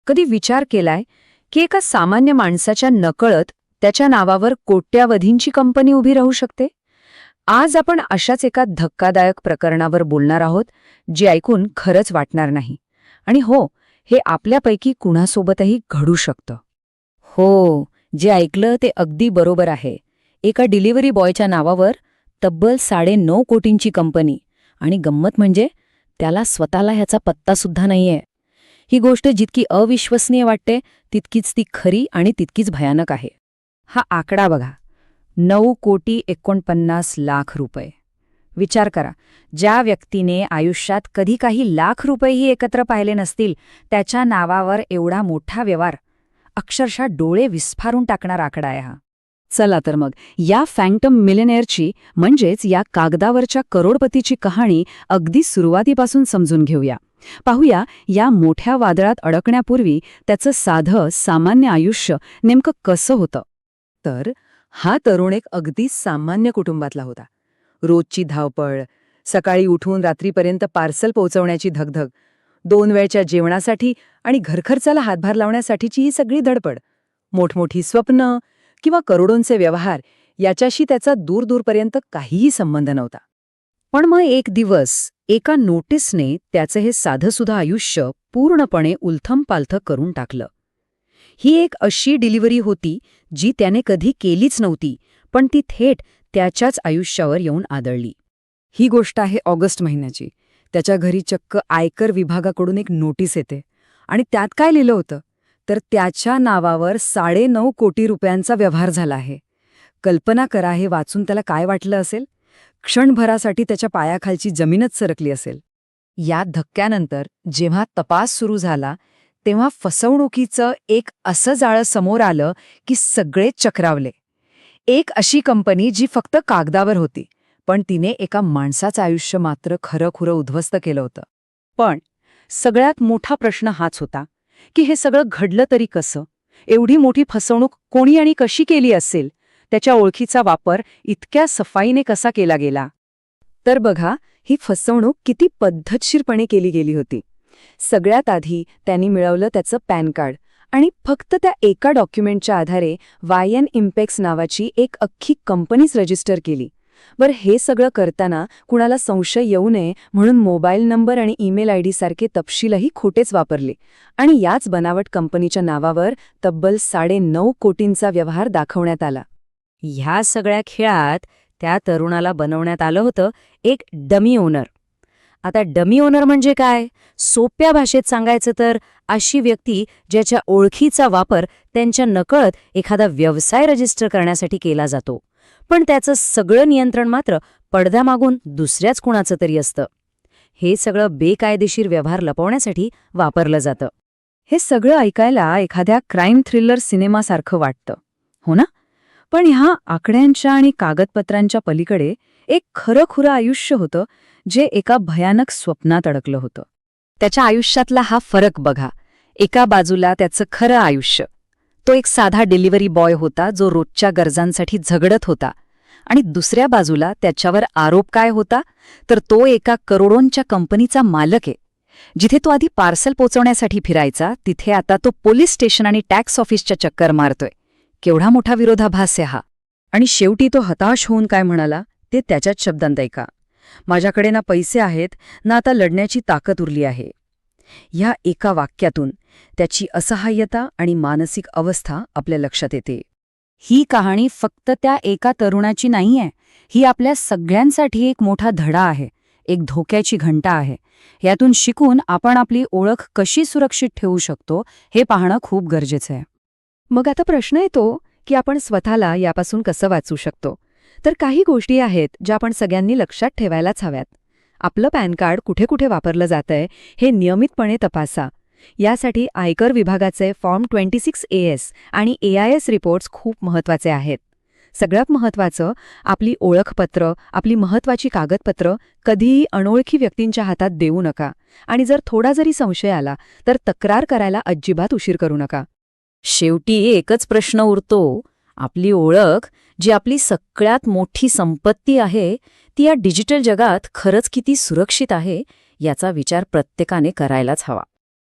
कधी विचार केलाय की एका सामान्य माणसाच्या नकळत त्याच्या नावावर कोट्यावधींची कंपनी उभी राहू शकते? आज आपण अशाच एका धक्कादायक प्रकरणावर बोलणार आहोत, जे ऐकून खरंच वाटणार नाही. आणि हो, हे आपल्यापैकी कुणासोबतही घडू शकतं. हो, जे ऐकलं ते अगदी बरोबर आहे. एका डिलिव्हरी बॉयच्या नावावर तब्बल 9.5 कोटींची कंपनी. आणि गंमत म्हणजे त्याला स्वतःला ह्याचा पत्तासुद्धा नाहीये. ही गोष्ट जितकी अविश्वसनीय वाटते तितकीच ती खरी आणि तितकीच भयानक आहे. हा आकडा बघा, 9,49,00,000 रुपये. विचार करा, ज्या व्यक्तीने आयुष्यात कधी काही लाख रुपयेही एकत्र पाहिले नसतील, त्याच्या नावावर एवढा मोठा व्यवहार. अक्षरशः डोळे विस्फारून टाकणारा आकडा आहे हा. चला तर मग या फॅन्टम मिलेनियरची, म्हणजेच या कागदावरच्या करोडपतीची कहाणी अगदी सुरुवातीपासून समजून घेऊया. पाहूया या मोठ्या वादळात अडकण्यापूर्वी त्याचं साधं सामान्य आयुष्य नेमकं कसं होतं. तर हा तरुण एक अगदी सामान्य कुटुंबातला होता. रोजची धावपळ, सकाळी उठून रात्रीपर्यंत पार्सल पोहोचवण्याची धगधग, 2 वेळच्या जेवणासाठी आणि घरखर्चाला हातभार लावण्यासाठीची ही सगळी धडपड, मोठमोठी स्वप्न किंवा करोडोंचे व्यवहार याच्याशी त्याचा दूरदूरपर्यंत काहीही संबंध नव्हता. पण मग एक दिवस एका नोटीसने त्याचं हे साधंसुद्धा आयुष्य पूर्णपणे उलथंपालथं करून टाकलं. ही एक अशी डिलिव्हरी होती जी त्याने कधी केलीच नव्हती, पण ती थेट त्याच्याच आयुष्यावर येऊन आदळली. ही गोष्ट आहे ऑगस्ट महिन्याची. त्याच्या घरी चक्क आयकर विभागाकडून एक नोटीस येते. आणि त्यात काय लिहिलं होतं? तर त्याच्या नावावर 9.5 कोटी रुपयांचा व्यवहार झाला आहे. कल्पना करा, हे वाचून त्याला काय वाटलं असेल? क्षणभरासाठी त्याच्या पायाखालची जमीनच सरकली असेल. या धक्क्यानंतर जेव्हा तपास सुरू झाला, तेव्हा फसवणुकीचं एक असं जाळं समोर आलं की सगळे चक्रावले. एक अशी कंपनी जी फक्त कागदावर होती, पण तिने एका माणसाचं आयुष्य मात्र खरंखुरं उद्ध्वस्त केलं होतं. पण सगळ्यात मोठा प्रश्न हाच होता की हे सगळं घडलं तरी कसं? एवढी मोठी फसवणूक कोणी आणि कशी केली असेल? त्याच्या ओळखीचा वापर इतक्या सफाईने कसा केला गेला? तर बघा, ही फसवणूक किती पद्धतशीरपणे केली गेली होती. सगळ्यात आधी त्यांनी मिळवलं त्याचं पॅन कार्ड आणि फक्त त्या एका डॉक्युमेंटच्या आधारे वायन इम्पेक्स नावाची एक अख्खी कंपनीच रजिस्टर केली. बरं, हे सगळं करताना कुणाला संशय येऊ नये म्हणून मोबाईल नंबर आणि ईमेल आयडी सारखे तपशीलही खोटेच वापरले. आणि याच बनावट कंपनीच्या नावावर तब्बल 9.5 कोटींचा व्यवहार दाखवण्यात आला. ह्या सगळ्या खेळात त्या तरुणाला बनवण्यात आलं होतं एक डमी ओनर. आता डमी ओनर म्हणजे काय? सोप्या भाषेत सांगायचं तर अशी व्यक्ती ज्याच्या ओळखीचा वापर त्यांच्या नकळत एखादा व्यवसाय रजिस्टर करण्यासाठी केला जातो, पण त्याचं सगळं नियंत्रण मात्र पडद्यामागून दुसऱ्याच कुणाचं तरी असतं. हे सगळं बेकायदेशीर व्यवहार लपवण्यासाठी वापरलं जातं. हे सगळं ऐकायला एखाद्या क्राईम थ्रिलर सिनेमासारखं वाटतं, हो ना? पण ह्या आकड्यांच्या आणि कागदपत्रांच्या पलीकडे एक खरंखुरं आयुष्य होतं, जे एका भयानक स्वप्नात अडकलं होतं. त्याच्या आयुष्यातला हा फरक बघा. एका बाजूला त्याचं खरं आयुष्य. तो एक साधा डिलिव्हरी बॉय होता जो रोजच्या गरजांसाठी झगडत होता. आणि दुसऱ्या बाजूला त्याच्यावर आरोप काय होता? तर तो एका करोडोंच्या कंपनीचा मालक आहे. जिथे तो आधी पार्सल पोचवण्यासाठी फिरायचा, तिथे आता तो पोलीस स्टेशन आणि टॅक्स ऑफिसच्या चक्कर मारतोय. केवढा मोठा विरोधाभास आहे हा. आणि शेवटी तो हताश होऊन काय म्हणाला ते त्याच्याच शब्दांत ऐका. माझ्याकडे ना पैसे आहेत, ना आता लढण्याची ताकद उरली आहे. ह्या एका वाक्यातून त्याची असहाय्यता आणि मानसिक अवस्था आपल्या लक्षात येते. ही कहाणी फक्त त्या एका तरुणाची नाहीये. ही आपल्या सगळ्यांसाठी एक मोठा धडा आहे, एक धोक्याची घंटा आहे. यातून शिकून आपण आपली ओळख कशी सुरक्षित ठेवू शकतो हे पाहणं खूप गरजेचं आहे. मग आता प्रश्न येतो की आपण स्वतःला यापासून कसं वाचू शकतो? तर काही गोष्टी आहेत ज्या आपण सगळ्यांनी लक्षात ठेवायलाच हव्यात. आपलं पॅन कार्ड कुठे कुठे वापरलं जातंय हे नियमितपणे तपासा. यासाठी आयकर विभागाचे फॉर्म 26AS आणि AIS रिपोर्ट्स खूप महत्त्वाचे आहेत. सगळ्यात महत्त्वाचं, आपली ओळखपत्र, आपली महत्त्वाची कागदपत्र कधीही अनोळखी व्यक्तींच्या हातात देऊ नका. आणि जर थोडा जरी संशय आला तर तक्रार करायला अजिबात उशीर करू नका. शेवटी एकच प्रश्न उरतो, आपली ओळख, जी आपली सगळ्यात मोठी संपत्ती आहे, ती या डिजिटल जगात खरंच किती सुरक्षित आहे याचा विचार प्रत्येकाने करायलाच हवा.